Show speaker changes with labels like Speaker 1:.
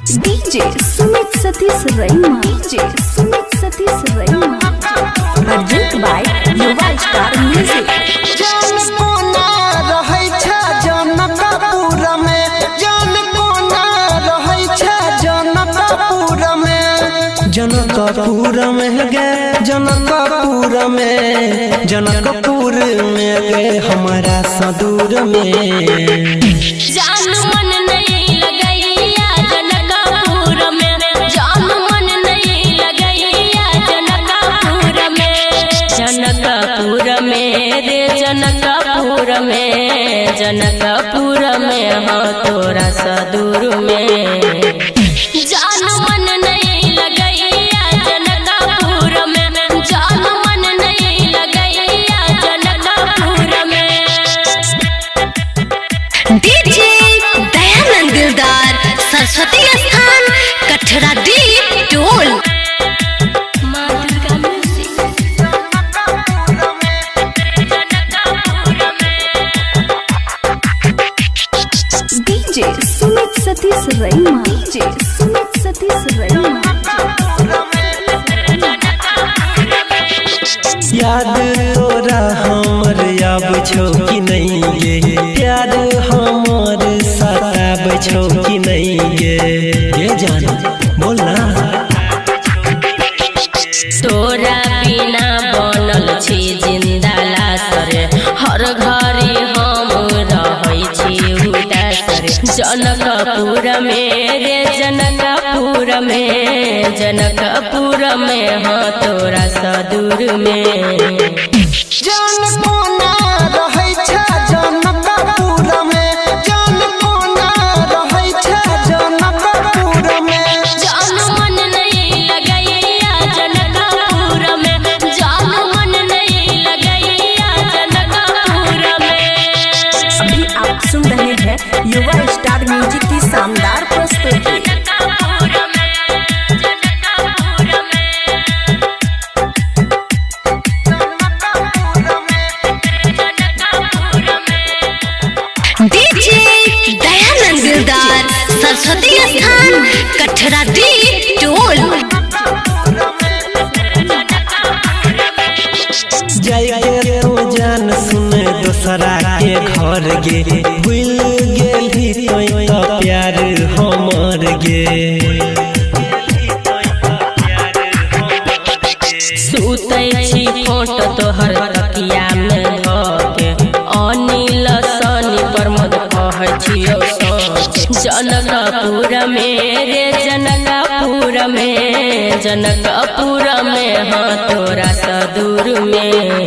Speaker 1: DJ Sumit Satish Raima, DJ Sumit Satish Raima, present by Yuva star music.
Speaker 2: जान कोना रहै छ जनकपुर में, जान कोना रहै छ जनकपुर में, जनकपुर में गे जनकपुर में, जनकपुर में गे हमारा सदूर में।
Speaker 3: जान मन नहीं लगैया जनकपुर में, जान मन नहीं लगैया जनकपुर में, जनकपुर में रे जनकपुर में, जनकपुर में हाँ तोरा सदूर में। जान मन नहीं लगैया जनकपुर में, जान मन नहीं लगैया जनकपुर में।
Speaker 4: डीजे दयानंद दिलदार सरस्वती स्थान कठरा दी toll.
Speaker 1: DJ Sumit Satish Raima, DJ Sumit Satish रैमा।
Speaker 2: याद तोरा हमर आब छौ कि नहीं गे, प्यार हमर सताब छौ कि नहीं गे, ये जान बोलना।
Speaker 3: तोरा बिना बनल छी जिंदा लाशर, हर घड़ी हम रहै छी उदासर। जनकपुर में रे जनकपुर में, जनकपुर में हाँ तोरा सदूर में।
Speaker 2: जान कोना रहै छ जनकपुर में, जान कोना रहै छ जनकपुर में,
Speaker 3: जान मन नहीं लगैया जनकपुर में, जान मन नहीं लगैया जनकपुर में।
Speaker 1: अभी आप सुन रहे हैं युवा स्टार म्यूजिक की शानदार प्रस्तुति।
Speaker 4: डीजे दयानंद दिलदार सरस्वती स्थान कठरा दी टोल।
Speaker 2: जाइए तो जान सुन दोसरा के घर गे, भूल गेली तो प्यार हमर गे।
Speaker 3: सुतै छी फोटो तोहर तकिया में धके, अनिल सनी प्रमोद कहै छियौ सोच। जनकपुर में रे जनकपुर में, जनकपुर में हाँ तोरा सदूर में।